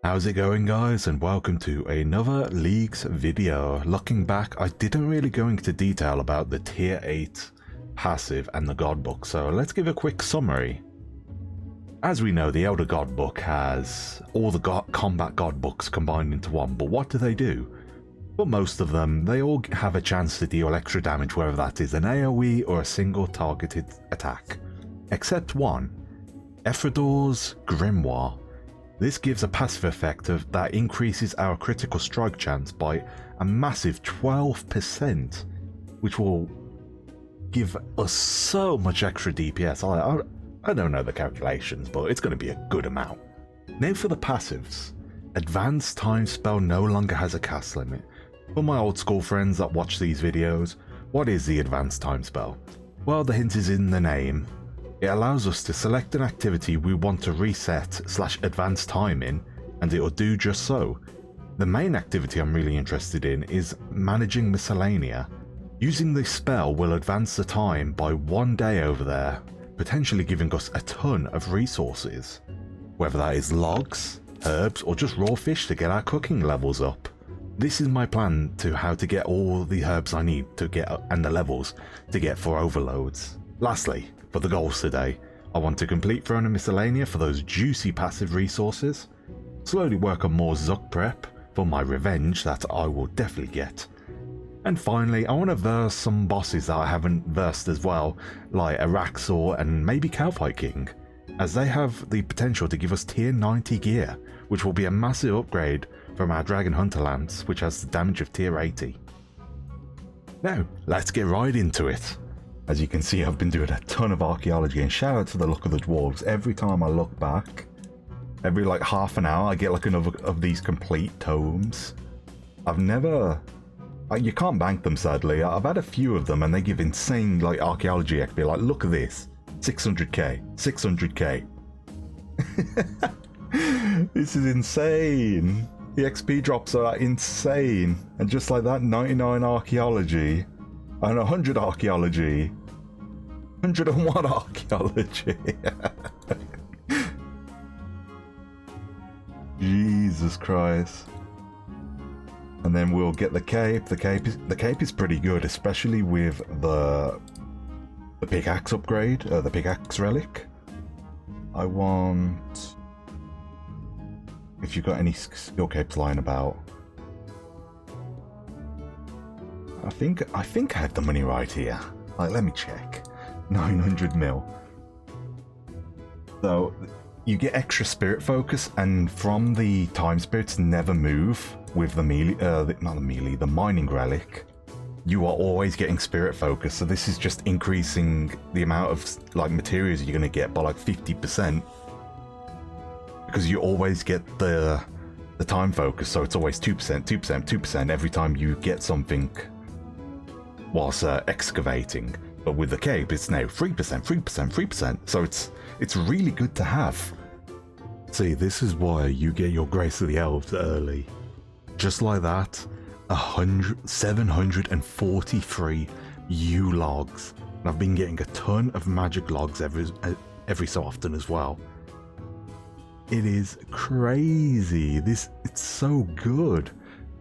How's it going, guys, and welcome to another Leagues video. Looking back, I didn't really go into detail about the tier 8 passive and the god book, so let's give a quick summary. As we know, the Elder God book has all the combat god books combined into one, but what do? Well, most of them, they all have a chance to deal extra damage, whether that is an AoE or a single targeted attack. Except one, Ephrodor's Grimoire. This gives a passive effect that increases our critical strike chance by a massive 12%, which will give us so much extra DPS. I don't know the calculations, but it's going to be a good amount. Now for the passives. Advanced Time Spell no longer has a cast limit. For my old school friends that watch these videos, what is the Advanced Time Spell? Well, the hint is in the name. It allows us to select an activity we want to reset/advance time in, and it will do just so. The main activity I'm really interested in is managing Miscellanea. Using this spell will advance the time by 1 day over there, potentially giving us a ton of resources. Whether that is logs, herbs, or just raw fish to get our cooking levels up. This is my plan to how to get all the herbs I need to get and the levels to get for overloads. Lastly, for the goals today, I want to complete Throne of Miscellanea for those juicy passive resources, slowly work on more Zuck prep for my revenge that I will definitely get, and finally I want to verse some bosses that I haven't versed as well, like Araxor and maybe Cowfight King, as they have the potential to give us tier 90 gear, which will be a massive upgrade from our Dragon Hunter Lance, which has the damage of tier 80. Now, let's get right into it. As you can see, I've been doing a ton of archaeology, and shout out to the Luck of the Dwarves. Every time I look back, every like half an hour, I get like another of these complete tomes. I've never... you can't bank them, sadly. I've had a few of them and they give insane like archaeology XP. Like, look at this. 600k. 600k. This is insane. The XP drops are insane. And just like that, 99 archaeology. And 100 archaeology. 101 archaeology. Jesus Christ. And then we'll get the cape. The cape is pretty good, especially with the pickaxe upgrade, the pickaxe relic. I want... if you've got any skill capes lying about. I think I have the money right here. Like, let me check. 900 mil. So you get extra spirit focus, and from the time spirits never move with the melee, the mining relic. You are always getting spirit focus, so this is just increasing the amount of like materials you're gonna get by like 50%. Because you always get the time focus, so it's always 2%, 2%, 2% every time you get something whilst excavating. But with the cape, it's now 3%, 3%, 3%. So it's really good to have. See, this is why you get your Grace of the Elves early. Just like that, 743 U logs. And I've been getting a ton of magic logs every so often as well. It is crazy. It's so good.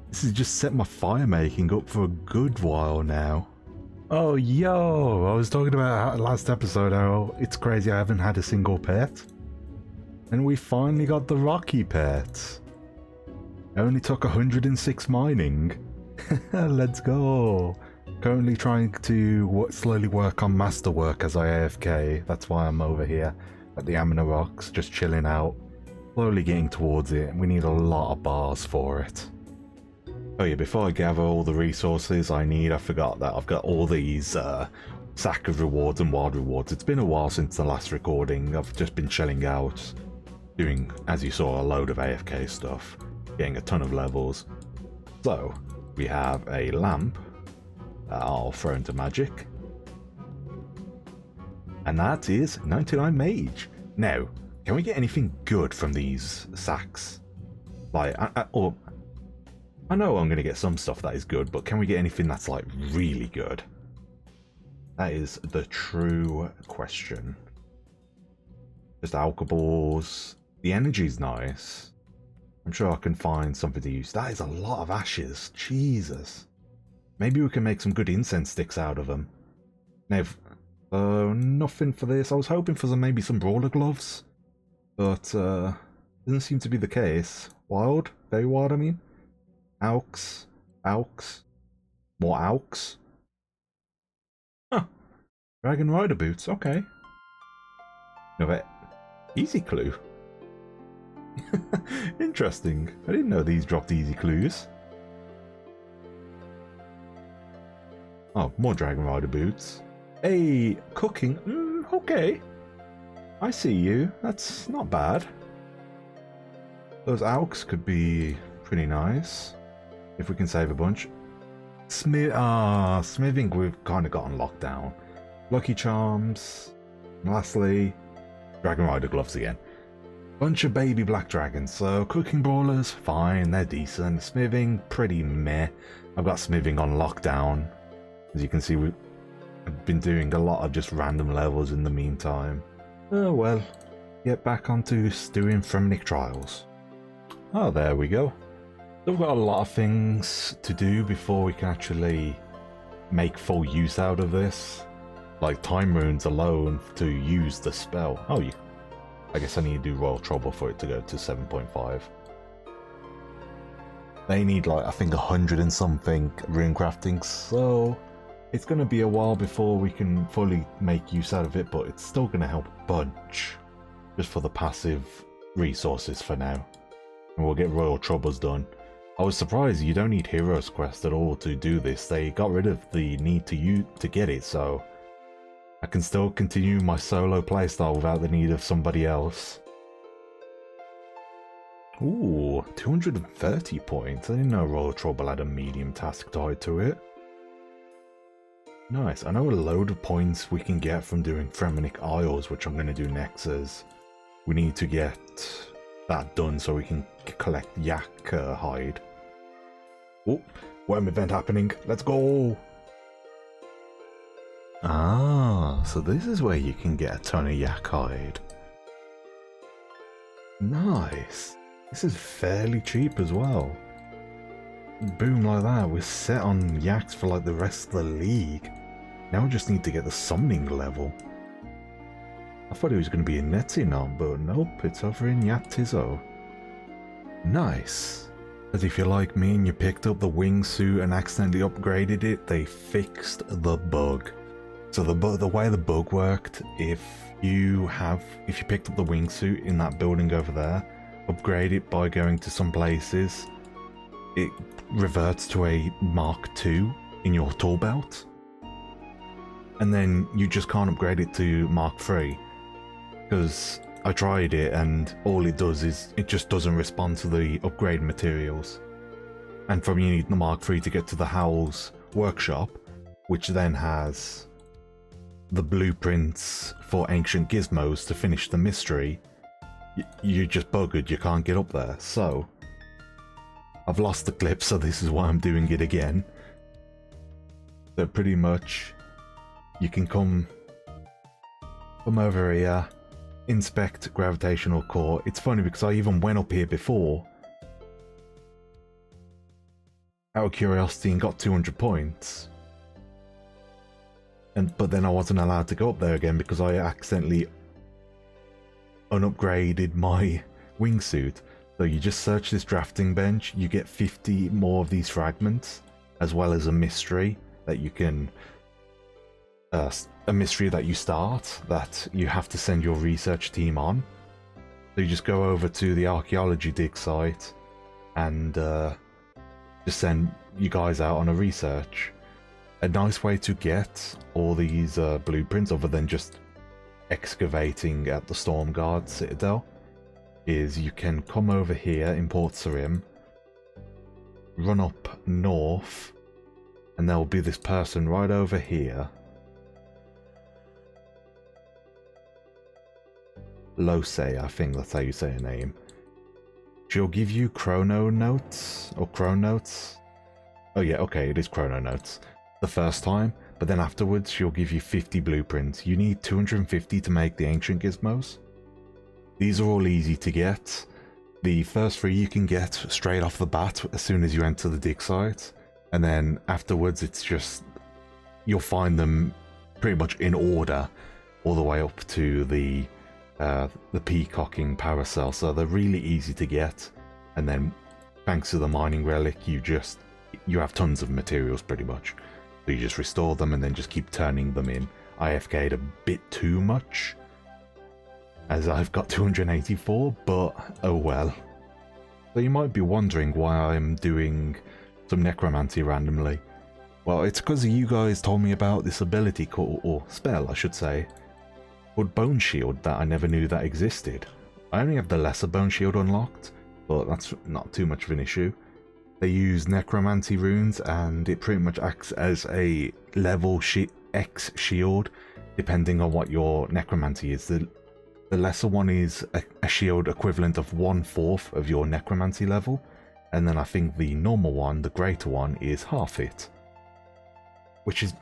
This has just set my fire making up for a good while now. Oh, yo, I was talking about last episode how it's crazy I haven't had a single pet. And we finally got the Rocky pet. It only took 106 mining. Let's go. Currently trying to slowly work on masterwork as I AFK. That's why I'm over here at the Amina Rocks, just chilling out. Slowly getting towards it. We need a lot of bars for it. Oh yeah, before I gather all the resources I need, I forgot that I've got all these sack of rewards and wild rewards. It's been a while since the last recording. I've just been shelling out, doing, as you saw, a load of AFK stuff, getting a ton of levels. So, we have a lamp that I'll throw into magic. And that is 99 mage. Now, can we get anything good from these sacks? Like, I know I'm going to get some stuff that is good, but can we get anything that's like really good? That is the true question. Just alcohols. The energy's nice. I'm sure I can find something to use. That is a lot of ashes. Jesus. Maybe we can make some good incense sticks out of them. Now, nothing for this. I was hoping for maybe some brawler gloves. But, doesn't seem to be the case. Wild? Very wild, I mean. Aux. Aux. More Aux. Huh. Dragon Rider boots, okay. Another easy clue. Interesting. I didn't know these dropped easy clues. Oh, more Dragon Rider boots. Hey, cooking. Okay. I see you. That's not bad. Those Aux could be pretty nice. If we can save a bunch. Smithing we've kind of got on lockdown. Lucky Charms. And lastly, Dragon Rider gloves again. Bunch of baby black dragons. So cooking brawlers, fine, they're decent. Smithing, pretty meh. I've got smithing on lockdown. As you can see, we've been doing a lot of just random levels in the meantime. Oh well, get back onto doing Fremenic trials. Oh, there we go. We've got a lot of things to do before we can actually make full use out of this. Like time runes alone to use the spell. Oh, I guess I need to do Royal Trouble for it to go to 7.5. They need like, I think 100 and something rune crafting, so it's going to be a while before we can fully make use out of it, but it's still going to help a bunch. Just for the passive resources for now. And we'll get Royal Troubles done. I was surprised you don't need Hero's Quest at all to do this. They got rid of the need to get it, so I can still continue my solo playstyle without the need of somebody else. Ooh, 230 points. I didn't know Royal Trouble had a medium task tied to it. Nice. I know a load of points we can get from doing Fremenic Isles, which I'm going to do next, as we need to get that done so we can collect yak hide. Oh, worm event happening. Let's go! Ah, so this is where you can get a ton of yak hide. Nice. This is fairly cheap as well. Boom, like that. We're set on yaks for like the rest of the league. Now we just need to get the summoning level. I thought it was going to be in Netzinon, but nope, it's over in Yaktizo. Nice. As if you're like me and you picked up the wingsuit and accidentally upgraded it, they fixed the bug. So the way the bug worked, if you picked up the wingsuit in that building over there, upgrade it by going to some places, it reverts to a Mark II in your tool belt. And then you just can't upgrade it to Mark III. Because I tried it and all it does is it just doesn't respond to the upgrade materials. And from you need the Mark III to get to the Howl's workshop, which then has the blueprints for ancient gizmos to finish the mystery. You're just buggered, you can't get up there. So I've lost the clip, so this is why I'm doing it again. So pretty much you can come over here, inspect gravitational core. It's funny because I even went up here before out of curiosity and got 200 points. But then I wasn't allowed to go up there again because I accidentally unupgraded my wingsuit. So you just search this drafting bench, you get 50 more of these fragments, as well as a mystery that you can a mystery that you start that you have to send your research team on. So you just go over to the archaeology dig site and just send you guys out on a research. A nice way to get all these blueprints, other than just excavating at the Stormguard Citadel, is you can come over here in Port Sarim, run up north, and there will be this person right over here. Lose, I think that's how you say her name. She'll give you chrono notes, or chronotes. Oh yeah, okay, it is chrono notes. The first time, but then afterwards she'll give you 50 blueprints. You need 250 to make the ancient gizmos. These are all easy to get. The first 3 you can get straight off the bat as soon as you enter the dig site, and then afterwards it's just, you'll find them pretty much in order all the way up to the peacocking paracel, so they're really easy to get. And then thanks to the mining relic, you have tons of materials pretty much, so you just restore them and then just keep turning them in. I AFK'd a bit too much, as I've got 284, but oh well. So you might be wondering why I'm doing some necromancy randomly. Well, it's because you guys told me about this ability or spell I should say, called Bone Shield, that I never knew that existed. I only have the lesser Bone Shield unlocked, but that's not too much of an issue. They use necromancy runes and it pretty much acts as a level X shield depending on what your necromancy is. The lesser one is a shield equivalent of 1/4 of your necromancy level, and then I think the normal one, the greater one, is half it. Which is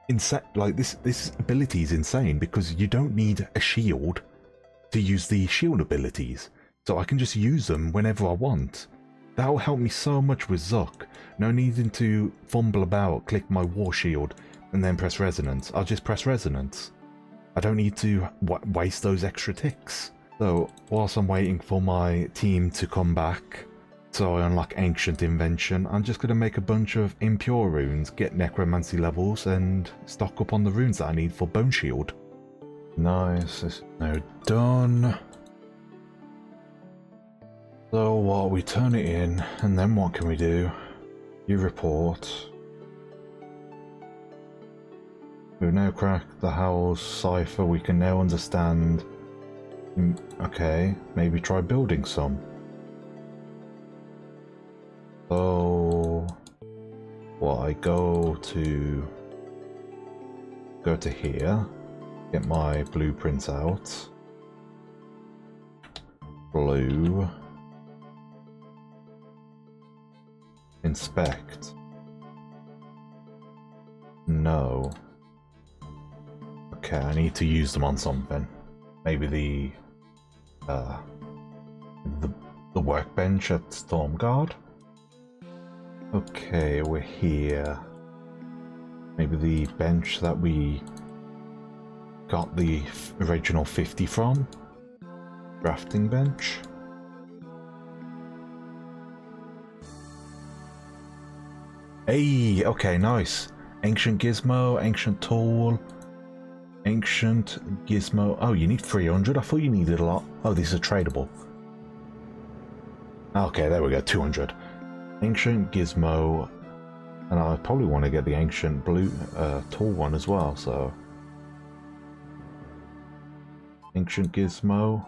insane. Like, this ability is insane because you don't need a shield to use the shield abilities, so I can just use them whenever I want. That will help me so much with Zuck. No needing to fumble about, click my war shield, and then press resonance. I'll just press resonance. I don't need to waste those extra ticks. So, whilst I'm waiting for my team to come back, so I unlock Ancient Invention, I'm just going to make a bunch of Impure runes, get necromancy levels, and stock up on the runes that I need for Bone Shield. Nice, this is now done. So what, we turn it in, and then what can we do? You report. We've now cracked the Howl's cipher, we can now understand. Okay, maybe try building some. So, well, I go to here, get my blueprints out. Blue. Inspect. No. Okay, I need to use them on something. Maybe the workbench at Stormguard. Okay, we're here. Maybe the bench that we got the original 50 from. Drafting bench. Hey, okay, nice. Ancient Gizmo, Ancient Tool, Ancient Gizmo. Oh, you need 300? I thought you needed a lot. Oh, these are tradable. Okay, there we go, 200. Ancient Gizmo, and I probably want to get the Ancient Blue Tool one as well, so. Ancient Gizmo.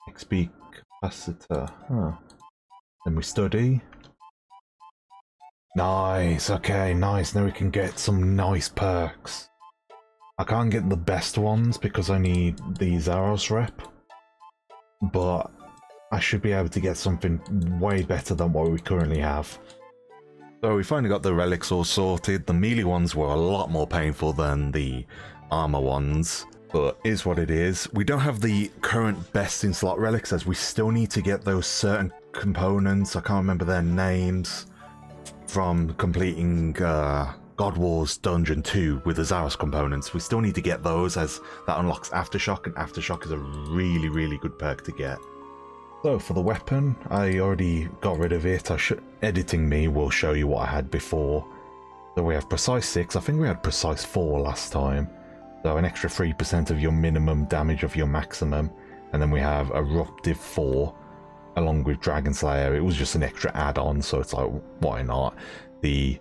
XP capacitor, huh. Then we study. Nice, okay, nice. Now we can get some nice perks. I can't get the best ones because I need the Zaros rep, but I should be able to get something way better than what we currently have. So we finally got the relics all sorted. The melee ones were a lot more painful than the armor ones, but is what it is. We don't have the current best in slot relics as we still need to get those certain components. I can't remember their names. From completing God Wars Dungeon 2 with the Zaros components. We still need to get those as that unlocks Aftershock, and Aftershock is a really, really good perk to get. So for the weapon, I already got rid of it. Editing me will show you what I had before. So we have Precise 6, I think we had Precise 4 last time. So an extra 3% of your minimum damage of your maximum. And then we have Eruptive 4. Along with Dragon Slayer. It was just an extra add-on, so it's like, why not? The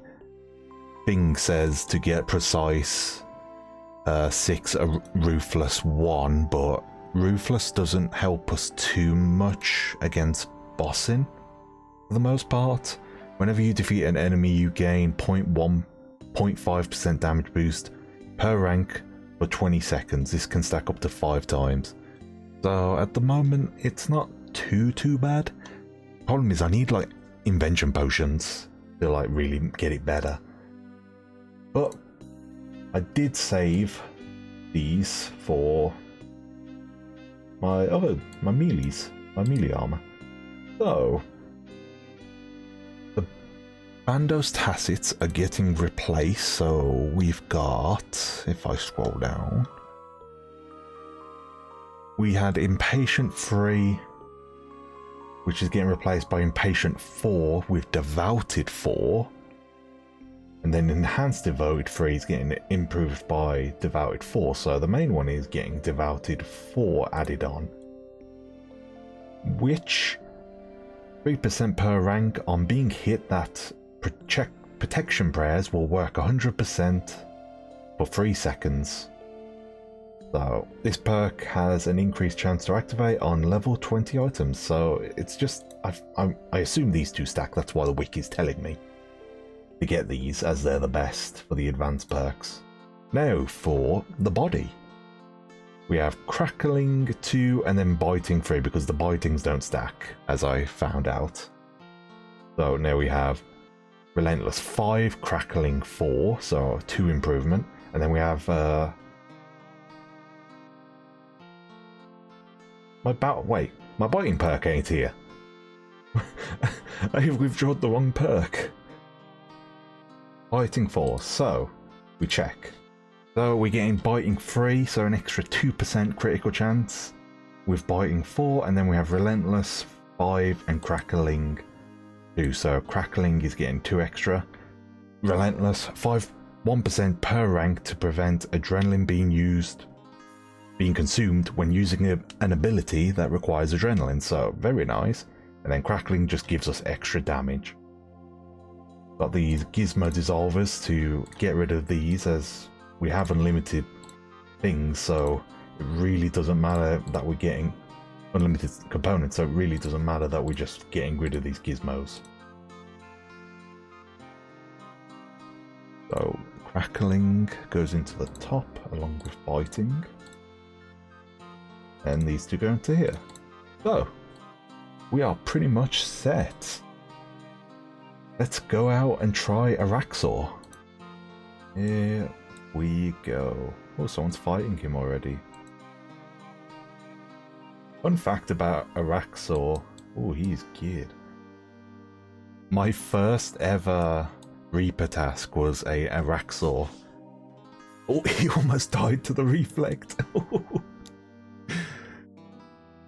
thing says to get Precise 6 a Ruthless 1, but Ruthless doesn't help us too much against bossing for the most part. Whenever you defeat an enemy, you gain 0.5% damage boost per rank for 20 seconds. This can stack up to 5 times. So at the moment, it's not too bad. Problem is I need like invention potions to like really get it better. But I did save these for my melees. my melee armor. So, the Bandos Tacits are getting replaced, so we've got, if I scroll down, we had Impatient 3, which is getting replaced by Impatient 4 with Devoted 4. And then Enhanced Devoted 3 is getting improved by Devoted 4. So the main one is getting Devoted 4 added on. Which 3% per rank on being hit that protection prayers will work 100% for 3 seconds. So this perk has an increased chance to activate on level 20 items. So it's just, I assume these two stack, that's why the wiki is telling me to get these as they're the best for the advanced perks. Now for the body. We have Crackling 2 and then Biting 3 because the Bitings don't stack, as I found out. So now we have Relentless 5, Crackling 4, so 2 improvement. And then we have my Biting perk ain't here. I've withdrawn the wrong perk. Biting 4, so we check. So we're getting Biting 3, so an extra 2% critical chance with Biting 4, and then we have Relentless 5 and Crackling 2. So Crackling is getting 2 extra. Relentless 1% per rank to prevent adrenaline being consumed when using an ability that requires adrenaline, so very nice. And then Crackling just gives us extra damage. Got these Gizmo Dissolvers to get rid of these, as we have unlimited things, so it really doesn't matter that we're getting unlimited components, so it really doesn't matter that we're just getting rid of these gizmos. So Crackling goes into the top along with Biting, and these two go into here. So we are pretty much set. Let's go out and try Araxor. Here we go. Oh, someone's fighting him already. Fun fact about Araxor. Oh, he's good. My first ever Reaper task was a Araxor. Oh, he almost died to the Reflect.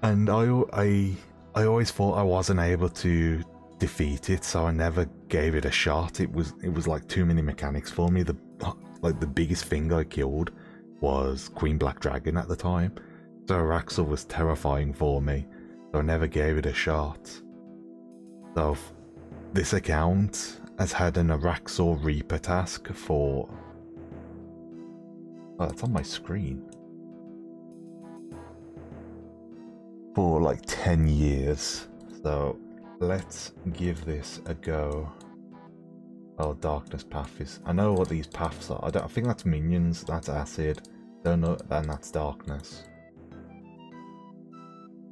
And I always thought I wasn't able to defeat it, so I never gave it a shot. It was like too many mechanics for me. The biggest thing I killed was Queen Black Dragon at the time, so Araxor was terrifying for me, so I never gave it a shot. So this account has had an Araxor Reaper task for... oh, it's on my screen. For like 10 years, so let's give this a go. Oh, Darkness Path is... I know what these paths are. I think that's minions, that's acid. Don't know, and that's darkness.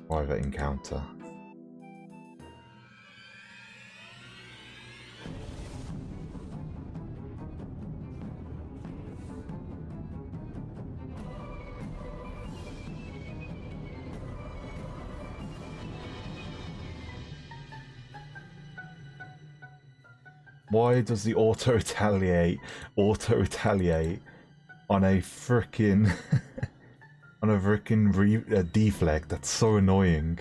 Private encounter. Why does the auto-retaliate on a frickin' deflect? That's so annoying.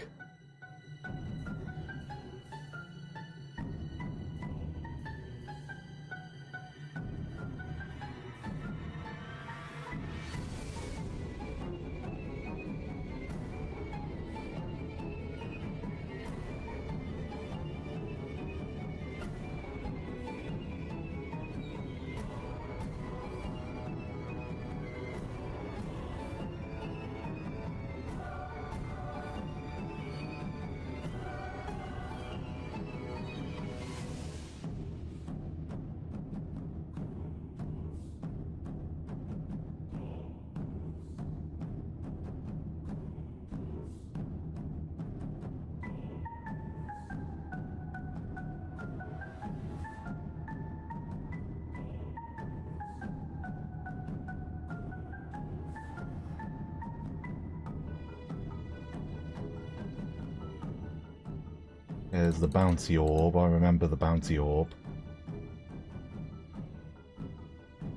There's the bouncy orb. I remember the bouncy orb.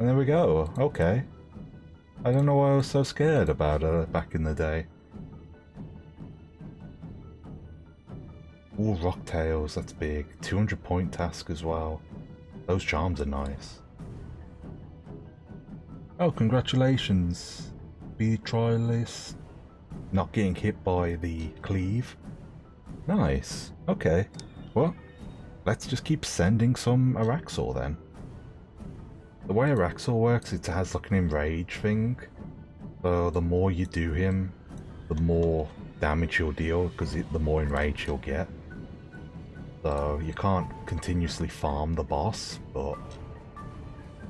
And there we go. Okay. I don't know why I was so scared about her back in the day. Ooh, rocktails, that's big. 200 point task as well. Those charms are nice. Oh, congratulations. Speed trialist. Not getting hit by the cleave. Nice. Okay. Well, let's just keep sending some Araxor then. The way Araxor works, it has like an enrage thing. So the more you do him, the more damage he'll deal, because the more enraged he'll get. So you can't continuously farm the boss, but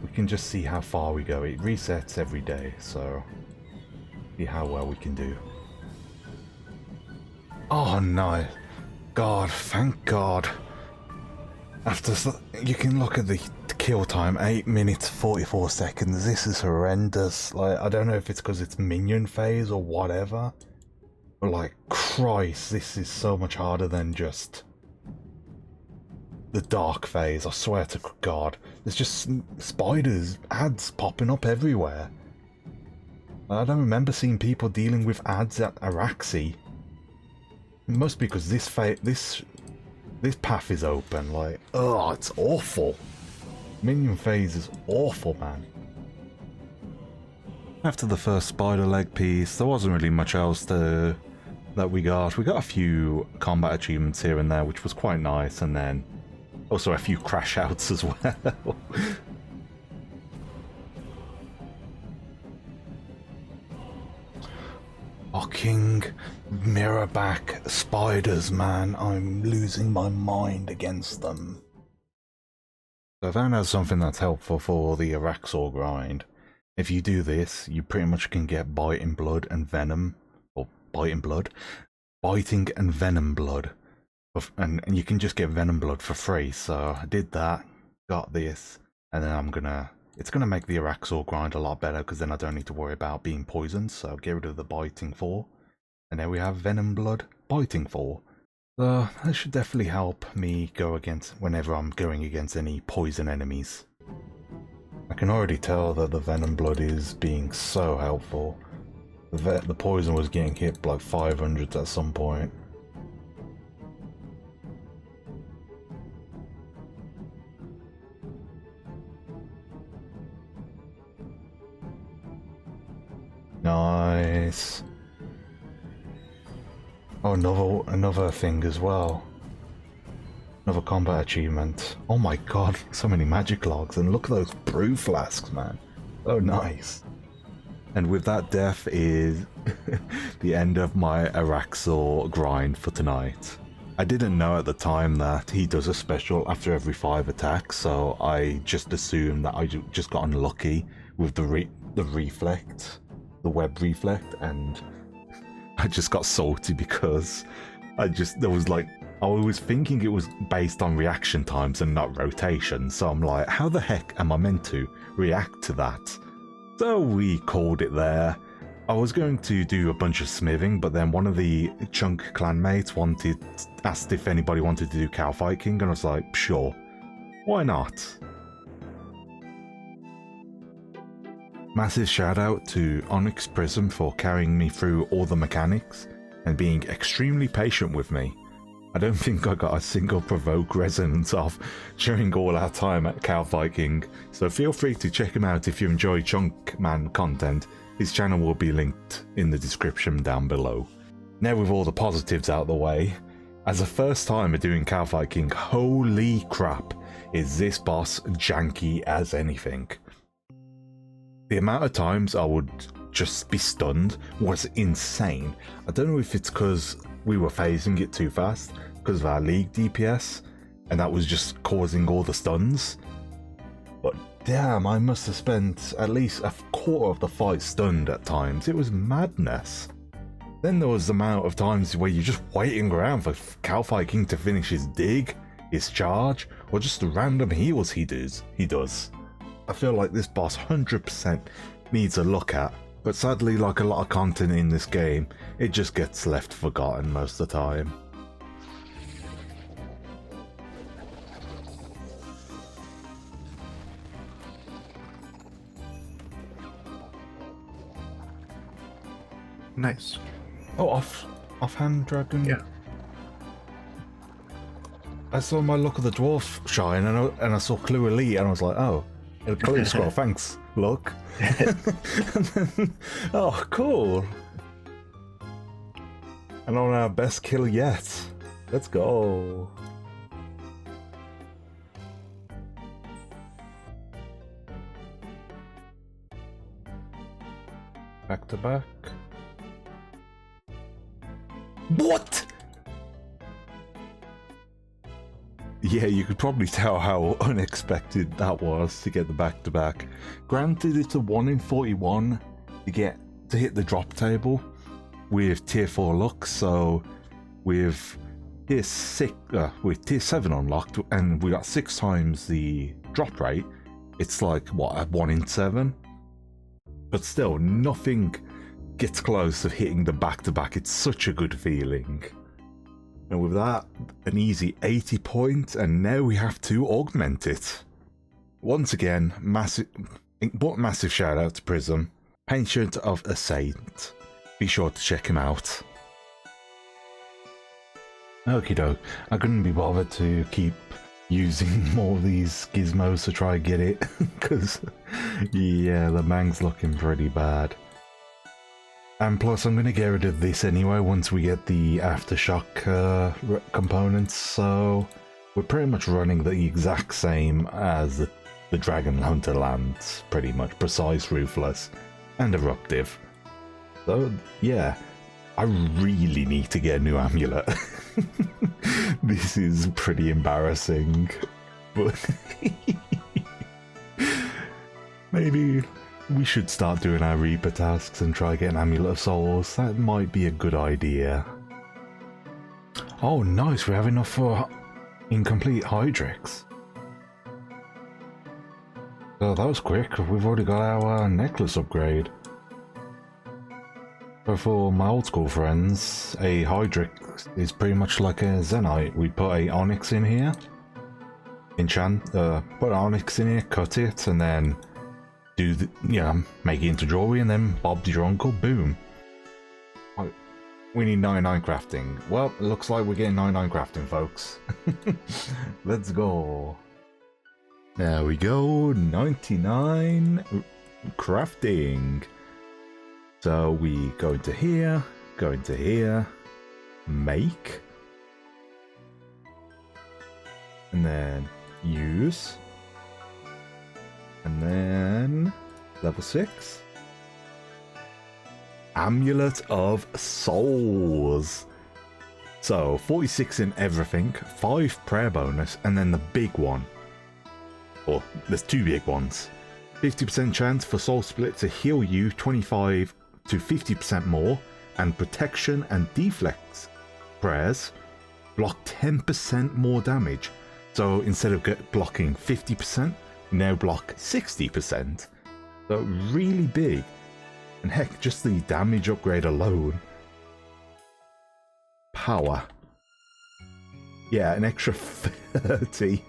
we can just see how far we go. It resets every day, so see how well we can do. Oh no. God, thank God. After you can look at the kill time, 8 minutes 44 seconds. This is horrendous. Like, I don't know if it's because it's minion phase or whatever, but like, Christ, this is so much harder than just the dark phase. I swear to God, there's just spiders, ads popping up everywhere. I don't remember seeing people dealing with ads at Araxi. It must be because this path is open. Like, oh, it's awful. Minion phase is awful, man. After the first spider leg piece, there wasn't really much else that we got. We got a few combat achievements here and there, which was quite nice, and then also a few crash outs as well. Fucking mirror back spiders, man. I'm losing my mind against them. So I found out something that's helpful for the Araxor grind. If you do this, you pretty much can get biting blood and venom, or biting and venom blood, and you can just get venom blood for free. So I did that, got this, and then it's gonna make the Araxor grind a lot better, because then I don't need to worry about being poisoned. So get rid of the biting 4, and then we have venom blood, biting 4. So that should definitely help me go against whenever I'm going against any poison enemies. I can already tell that the venom blood is being so helpful. The poison was getting hit like 500s at some point. Nice. Oh, another thing as well. Another combat achievement. Oh my God, so many magic logs, and look at those brew flasks, man. So nice. And with that, death is the end of my Araxor grind for tonight. I didn't know at the time that he does a special after every 5 attacks, so I just assumed that I just got unlucky with the reflect, the web reflect, and I just got salty because I was thinking it was based on reaction times and not rotation, so I'm like, how the heck am I meant to react to that? So we called it there. I was going to do a bunch of smithing, but then one of the Chunk clanmates asked if anybody wanted to do Cow Fight King, and I was like, sure, why not? Massive shout out to Onyx Prism for carrying me through all the mechanics and being extremely patient with me. I don't think I got a single provoke resonance off during all our time at Cow Fight King, so feel free to check him out if you enjoy Chunk Man content. His channel will be linked in the description down below. Now with all the positives out of the way, as a first timer doing Cow Fight King, holy crap, is this boss janky as anything. The amount of times I would just be stunned was insane. I don't know if it's because we were phasing it too fast because of our league DPS, and that was just causing all the stuns. But damn, I must have spent at least a quarter of the fight stunned at times. It was madness. Then there was the amount of times where you're just waiting around for Cow Fight King to finish his dig, his charge, or just the random heals he does. I feel like this boss 100% needs a look at, but sadly, like a lot of content in this game, it just gets left forgotten most of the time. Nice. Oh, offhand dragon. Yeah. I saw my Luck of the Dwarf shine, and I saw Clue Elite, and I was like, oh, a Clue scroll. Thanks, Luck. And then, oh, cool. And on our best kill yet. Let's go. Back to back. What? Yeah, you could probably tell how unexpected that was to get the back to back. Granted, it's a 1 in 41 to hit the drop table with tier 4 luck, so with tier 7 unlocked and we got 6 times the drop rate, it's like what, a 1 in 7? But still, nothing gets close to hitting the back to back. It's such a good feeling. And with that, an easy 80 points, and now we have to augment it. Once again, massive shout out to Prism, Patient of a Saint. Be sure to check him out. Okie doke, I couldn't be bothered to keep using more of these gizmos to try and get it, because yeah, the mang's looking pretty bad. And plus I'm going to get rid of this anyway once we get the Aftershock components, so we're pretty much running the exact same as the Dragon Hunter lands, pretty much. Precise, Ruthless, and Eruptive. So yeah, I really need to get a new amulet. This is pretty embarrassing, but maybe we should start doing our Reaper tasks and try get an Amulet of Souls. That might be a good idea. Oh nice, we have enough for incomplete Hydrix. Oh, that was quick. We've already got our necklace upgrade. So for my old school friends, a Hydrix is pretty much like a Zenite. We put a Onyx in here, put an Onyx in here, cut it, and then do the, make it into jewelry, and then Bob's your uncle, boom. We need 99 crafting. Well, it looks like we're getting 99 crafting, folks. Let's go. There we go, 99 crafting. So we go into here, make, and then use, and then level 6, Amulet of Souls. So 46 in everything, 5 prayer bonus, and then the big one. Or there's 2 big ones. 50% chance for Soul Split to heal you 25 to 50% more, and protection and deflex prayers block 10% more damage. So instead of blocking 50%, now block 60%. So really big. And heck, just the damage upgrade alone. Power. Yeah, an extra 30.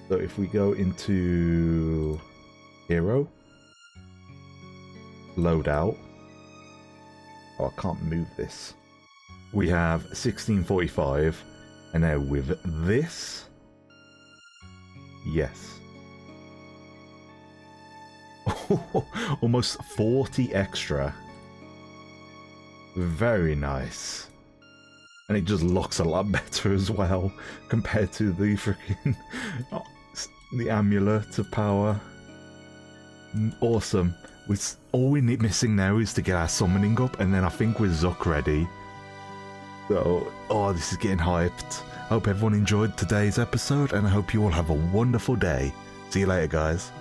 So if we go into Hero, Loadout. Oh, I can't move this. We have 1645, and now with this, yes. Almost 40 extra. Very nice. And it just looks a lot better as well compared to the freaking the Amulet of Power. Awesome. All we're missing now is to get our summoning up, and then I think we're Zuck ready. So, oh, this is getting hyped. I hope everyone enjoyed today's episode, and I hope you all have a wonderful day. See you later, guys.